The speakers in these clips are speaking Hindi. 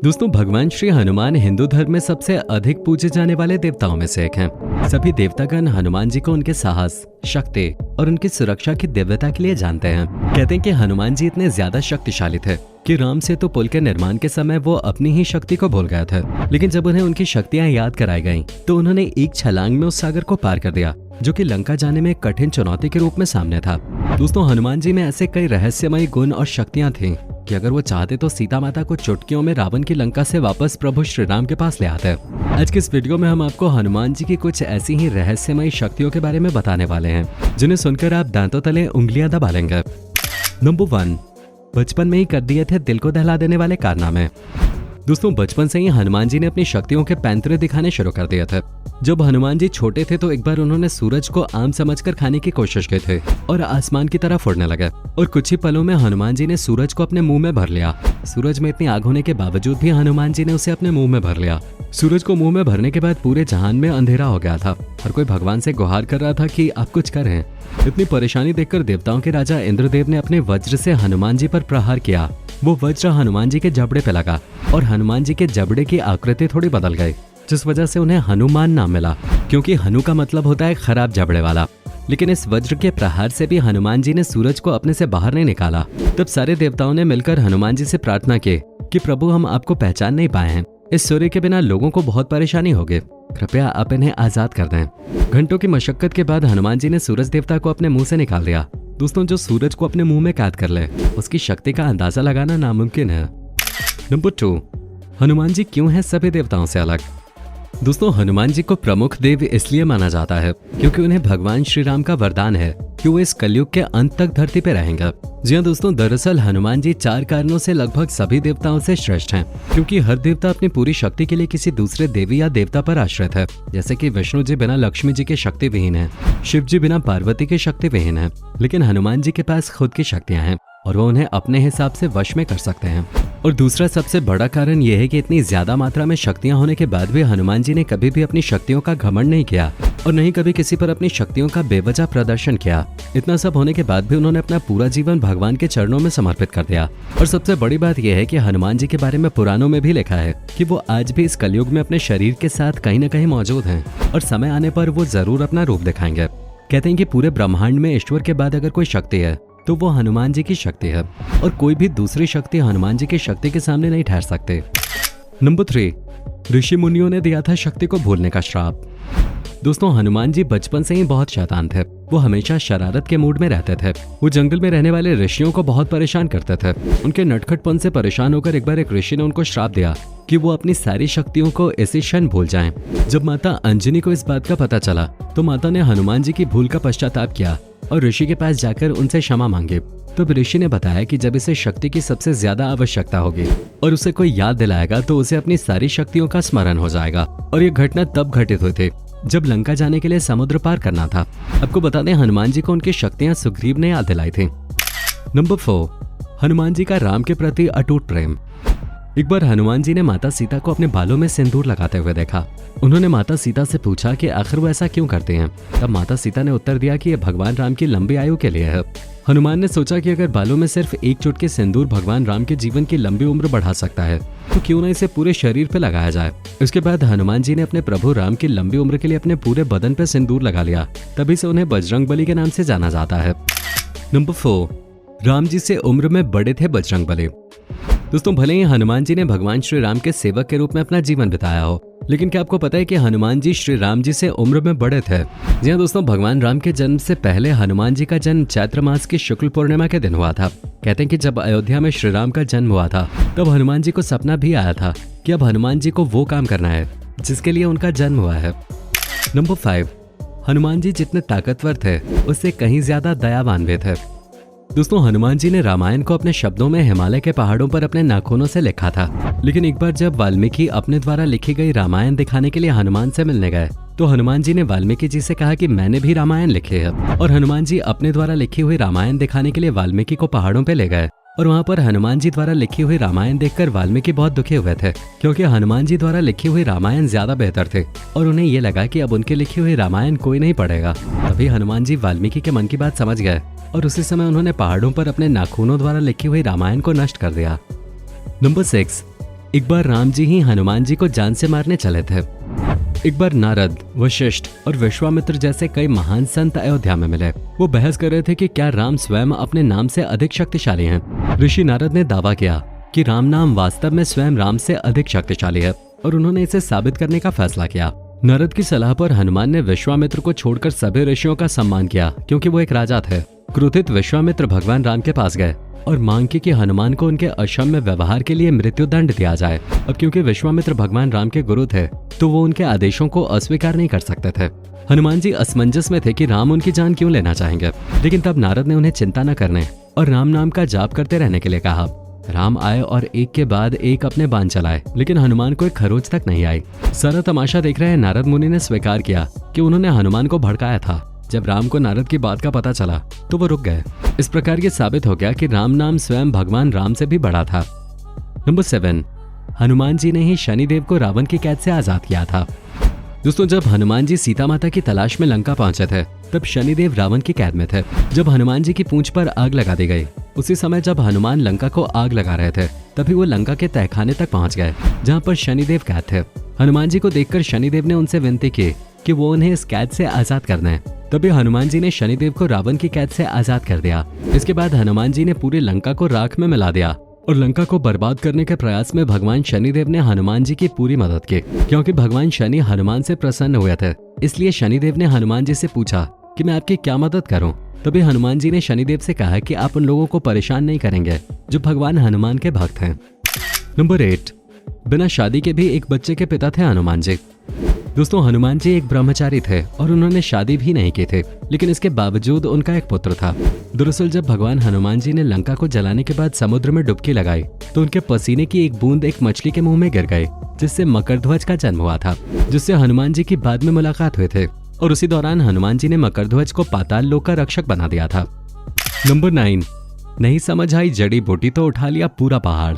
दोस्तों, भगवान श्री हनुमान हिंदू धर्म में सबसे अधिक पूजे जाने वाले देवताओं में से एक हैं। सभी देवतागण हनुमान जी को उनके साहस, शक्ति और उनकी सुरक्षा की दिव्यता के लिए जानते हैं। कहते हैं कि हनुमान जी इतने ज्यादा शक्तिशाली थे कि राम सेतु पुल के निर्माण के समय वो अपनी ही शक्ति को भूल गए थे, लेकिन जब उन्हें उनकी शक्तियां याद कराई गईं, तो उन्होंने एक छलांग में उस सागर को पार कर दिया, जो कि लंका जाने में एक कठिन चुनौती के रूप में सामने था। दोस्तों, हनुमान जी में ऐसे कई रहस्यमयी गुण और शक्तियां थीं कि अगर वो चाहते तो सीता माता को चुटकियों में रावण की लंका से वापस प्रभु श्री राम के पास ले आते। आज के इस वीडियो में हम आपको हनुमान जी की कुछ ऐसी ही रहस्यमयी शक्तियों के बारे में बताने वाले हैं, जिन्हें सुनकर आप दांतों तले उंगलियां दबा लेंगे। नंबर 1, बचपन में ही कर दिए थे दिल को दहला देने वाले कारनामे। दोस्तों, बचपन से ही हनुमान जी ने अपनी शक्तियों के पैंतरे दिखाने शुरू कर दिए थे। जब हनुमान जी छोटे थे तो एक बार उन्होंने सूरज को आम समझकर खाने की कोशिश की थी और आसमान की तरफ उड़ने लगे, और कुछ ही पलों में हनुमान जी ने सूरज को अपने मुंह में भर लिया। सूरज में इतनी आग होने के बावजूद भी हनुमान जी ने उसे अपने मुंह में भर लिया। सूरज को मुंह में भरने के बाद पूरे जहान में अंधेरा हो गया था। हर कोई भगवान से गुहार कर रहा था कि आप कुछ करें। इतनी परेशानी देखकर देवताओं के राजा इंद्रदेव ने अपने वज्र से हनुमान जी पर प्रहार किया। वो वज्र हनुमान जी के जबड़े पे लगा और हनुमान जी के जबड़े की आकृति थोड़ी बदल गई, जिस वजह से उन्हें हनुमान नाम मिला, क्योंकि हनु का मतलब होता है खराब जबड़े वाला। लेकिन इस वज्र के प्रहार से भी हनुमान जी ने सूरज को अपने से बाहर नहीं निकाला। तब सारे देवताओं ने मिलकर हनुमान जी से प्रार्थना की कि प्रभु, हम आपको पहचान नहीं पाए हैं। इस सूर्य के बिना लोगों को बहुत परेशानी होगी, कृपया आप इन्हें आजाद कर दें। घंटों की मशक्कत के बाद हनुमान जी ने सूरज देवता को अपने मुंह से निकाल दिया। दोस्तों, जो सूरज को अपने मुंह में कैद कर ले, उसकी शक्ति का अंदाजा लगाना नामुमकिन है। नंबर 2, हनुमान जी क्यों हैं सभी देवताओं से अलग। दोस्तों, हनुमान जी को प्रमुख देव इसलिए माना जाता है क्योंकि उन्हें भगवान श्री राम का वरदान है कि वो इस कलयुग के अंत तक धरती पे रहेंगे। जी हाँ दोस्तों, दरअसल हनुमान जी 4 कारणों से लगभग सभी देवताओं से श्रेष्ठ हैं, क्योंकि हर देवता अपनी पूरी शक्ति के लिए किसी दूसरे देवी या देवता पर आश्रित है। जैसे कि विष्णु जी बिना लक्ष्मी जी के शक्ति विहीन है, शिव जी बिना पार्वती के शक्ति विहीन है, लेकिन हनुमान जी के पास खुद की शक्तियां हैं और वो उन्हें अपने हिसाब से वश में कर सकते हैं। और दूसरा सबसे बड़ा कारण यह है कि इतनी ज्यादा मात्रा में शक्तियां होने के बाद भी हनुमान जी ने कभी भी अपनी शक्तियों का घमंड नहीं किया और नहीं कभी किसी पर अपनी शक्तियों का बेवजह प्रदर्शन किया। इतना सब होने के बाद भी उन्होंने अपना पूरा जीवन भगवान के चरणों में समर्पित कर दिया। और सबसे बड़ी बात यह है कि हनुमान जी के बारे में पुराणों में भी लिखा है कि वो आज भी इस कलयुग में अपने शरीर के साथ कहीं न कहीं मौजूद हैं और समय आने पर वो जरूर अपना रूप दिखाएंगे। कहते हैं कि पूरे ब्रह्मांड में ईश्वर के बाद अगर कोई शक्ति है तो वो हनुमान जी की शक्ति है, और कोई भी दूसरी शक्ति हनुमान जी की शक्ति के सामने नहीं ठहर सकते। नंबर 3, ऋषि मुनियों ने दिया था शक्ति को भूलने का श्राप। दोस्तों, हनुमान जी बचपन से ही बहुत शैतान थे। वो हमेशा शरारत के मूड में रहते थे। वो जंगल में रहने वाले ऋषियों को बहुत परेशान करते थे। उनके नटखटपन से परेशान होकर एक बार एक ऋषि ने उनको श्राप दिया कि वो अपनी सारी शक्तियों को इसी क्षण भूल जाएं। जब माता अंजनी को इस बात का पता चला तो माता ने हनुमान जी की भूल का पश्चाताप किया और ऋषि के पास जाकर उनसे क्षमा मांगी। तब ऋषि ने बताया कि जब इसे शक्ति की सबसे ज्यादा आवश्यकता होगी और उसे कोई याद दिलाएगा तो उसे अपनी सारी शक्तियों का स्मरण हो जाएगा। और ये घटना तब घटित हुई थी जब लंका जाने के लिए समुद्र पार करना था। आपको बता दें, हनुमान जी को उनकी शक्तियां सुग्रीव ने याद दिलाई थी। नंबर 4, हनुमान जी का राम के प्रति अटूट प्रेम। एक बार हनुमान जी ने माता सीता को अपने बालों में सिंदूर लगाते हुए देखा। उन्होंने माता सीता से पूछा कि आखिर वो ऐसा क्यों करते हैं। तब माता सीता ने उत्तर दिया कि यह भगवान राम की लंबी आयु के लिए है। हनुमान ने सोचा कि अगर बालों में सिर्फ एक चुटकी सिंदूर भगवान राम के जीवन की लंबी उम्र बढ़ा सकता है तो क्यों न इसे पूरे शरीर पे लगाया जाए। इसके बाद हनुमान जी ने अपने प्रभु राम की लंबी उम्र के लिए अपने पूरे बदन पे सिंदूर लगा लिया। तभी से उन्हें बजरंगबली के नाम से जाना जाता है। नंबर 4, राम जी से उम्र में बड़े थे बजरंगबली। दोस्तों, भले ही हनुमान जी ने भगवान श्री राम के सेवक के रूप में अपना जीवन बिताया हो, लेकिन क्या आपको पता है कि हनुमान जी श्री राम जी से उम्र में बड़े थे। जी हाँ दोस्तों, भगवान राम के जन्म से पहले हनुमान जी का जन्म चैत्र मास की शुक्ल पूर्णिमा के दिन हुआ था। कहते हैं कि जब अयोध्या में श्री राम का जन्म हुआ था तब हनुमान जी को सपना भी आया था कि अब हनुमान जी को वो काम करना है जिसके लिए उनका जन्म हुआ है। नंबर 5, हनुमान जी जितने ताकतवर थे उससे कहीं ज्यादा दयावान भी थे। दोस्तों, हनुमान जी ने रामायण को अपने शब्दों में हिमालय के पहाड़ों पर अपने नाखूनों से लिखा था। लेकिन एक बार जब वाल्मीकि अपने द्वारा लिखी गई रामायण दिखाने के लिए हनुमान से मिलने गए तो हनुमान जी ने वाल्मीकि जी से कहा कि मैंने भी रामायण लिखी है। और हनुमान जी अपने द्वारा लिखी हुई रामायण दिखाने के लिए वाल्मीकि को पहाड़ों पे ले गए और वहाँ पर हनुमान जी द्वारा लिखी हुई रामायण देखकर वाल्मीकि बहुत दुखी हुए थे, क्योंकि हनुमान जी द्वारा लिखी हुई रामायण ज्यादा बेहतर थे और उन्हें ये लगा कि अब उनकी लिखी हुई रामायण कोई नहीं पढ़ेगा। तभी हनुमान जी वाल्मीकि के मन की बात समझ गए और उसी समय उन्होंने पहाड़ों पर अपने नाखूनों द्वारा लिखी हुई रामायण को नष्ट कर दिया। नंबर 6, एक बार राम जी ही हनुमान जी को जान से मारने चले थे। एक बार नारद, वशिष्ठ और विश्वामित्र जैसे कई महान संत अयोध्या में मिले। वो बहस कर रहे थे कि क्या राम स्वयं अपने नाम से अधिक शक्तिशाली हैं। ऋषि नारद ने दावा किया कि राम नाम वास्तव में स्वयं राम से अधिक शक्तिशाली है और उन्होंने इसे साबित करने का फैसला किया। नारद की सलाह पर हनुमान ने विश्वामित्र को छोड़कर सभी ऋषियों का सम्मान किया, क्योंकि वो एक राजा थे। क्रोधित विश्वामित्र भगवान राम के पास गए और मांग की कि हनुमान को उनके अक्षम्य व्यवहार के लिए मृत्युदंड दिया जाए। अब क्योंकि विश्वामित्र भगवान राम के गुरु थे, तो वो उनके आदेशों को अस्वीकार नहीं कर सकते थे। हनुमान जी असमंजस में थे कि राम उनकी जान क्यों लेना चाहेंगे, लेकिन तब नारद ने उन्हें चिंता न करने और राम नाम का जाप करते रहने के लिए कहा। राम आए और एक के बाद एक अपने बाण चलाए, लेकिन हनुमान को एक खरोच तक नहीं आई। सारा तमाशा देख रहे नारद मुनि ने स्वीकार किया कि उन्होंने हनुमान को भड़काया था। जब राम को नारद की बात का पता चला तो वो रुक गए। इस प्रकार ये साबित हो गया कि राम नाम स्वयं भगवान राम से भी बड़ा था। नंबर 7, हनुमान जी ने ही शनिदेव को रावण की कैद से आजाद किया था। दोस्तों, जब हनुमान जी सीता माता की तलाश में लंका पहुंचे थे, तब शनिदेव रावण की कैद में थे। जब हनुमान जी की पूंछ पर आग लगा दी गई, उसी समय जब हनुमान लंका को आग लगा रहे थे, तभी वो लंका के तहखाने तक पहुंच गए, जहां पर शनिदेव कैद थे। हनुमान जी को देखकर शनिदेव ने उनसे विनती की कि वो उन्हें इस कैद से आजाद कर दें। तभी हनुमान जी ने शनिदेव को रावण की कैद से आजाद कर दिया। इसके बाद हनुमान जी ने पूरी लंका को राख में मिला दिया और लंका को बर्बाद करने के प्रयास में भगवान शनिदेव ने हनुमान जी की पूरी मदद की। क्योंकि भगवान शनि हनुमान से प्रसन्न हुए थे, इसलिए शनिदेव ने हनुमान जी से पूछा कि मैं आपकी क्या मदद करूं। तभी हनुमान जी ने शनिदेव से कहा कि आप उन लोगों को परेशान नहीं करेंगे जो भगवान हनुमान के भक्त हैं। नंबर 8, बिना शादी के भी एक बच्चे के पिता थे हनुमान जी। दोस्तों, हनुमान जी एक ब्रह्मचारी थे और उन्होंने शादी भी नहीं की थी, लेकिन इसके बावजूद उनका एक पुत्र था। दरअसल जब भगवान हनुमान जी ने लंका को जलाने के बाद समुद्र में डुबकी लगाई, तो उनके पसीने की एक बूंद एक मछली के मुंह में गिर गई, जिससे मकरध्वज का जन्म हुआ था, जिससे हनुमान जी की बाद में मुलाकात हुए थे। और उसी दौरान हनुमान जी ने मकरध्वज को पाताल लोक का रक्षक बना दिया था। नंबर 9, नहीं समझ आई जड़ी बूटी तो उठा लिया पूरा पहाड़।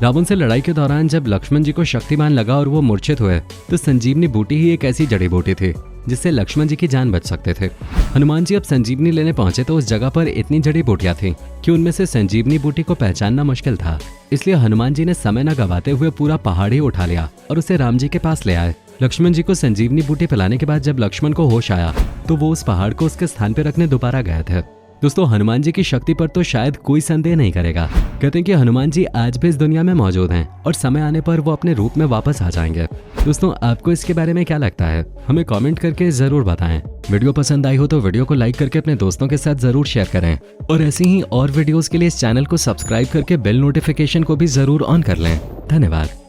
रावण से लड़ाई के दौरान जब लक्ष्मण जी को शक्तिमान लगा और वो मूर्छित हुए, तो संजीवनी बूटी ही एक ऐसी जड़ी बूटी थी जिससे लक्ष्मण जी की जान बच सकते थे। हनुमान जी अब संजीवनी लेने पहुंचे तो उस जगह पर इतनी जड़ी बूटियां थीं कि उनमें से संजीवनी बूटी को पहचानना मुश्किल था। इसलिए हनुमान जी ने समय न गवाते हुए पूरा पहाड़ ही उठा लिया और उसे राम जी के पास ले आए। लक्ष्मण जी को संजीवनी बूटी पिलाने के बाद जब लक्ष्मण को होश आया, तो वो उस पहाड़ को उसके स्थान पर रखने दोबारा गए थे। दोस्तों, हनुमान जी की शक्ति पर तो शायद कोई संदेह नहीं करेगा। कहते हैं कि हनुमान जी आज भी इस दुनिया में मौजूद हैं और समय आने पर वो अपने रूप में वापस आ जाएंगे। दोस्तों, आपको इसके बारे में क्या लगता है, हमें कमेंट करके जरूर बताएं। वीडियो पसंद आई हो तो वीडियो को लाइक करके अपने दोस्तों के साथ जरूर शेयर करें और ऐसी ही और वीडियोस के लिए इस चैनल को सब्सक्राइब करके बेल नोटिफिकेशन को भी जरूर ऑन कर लें। धन्यवाद।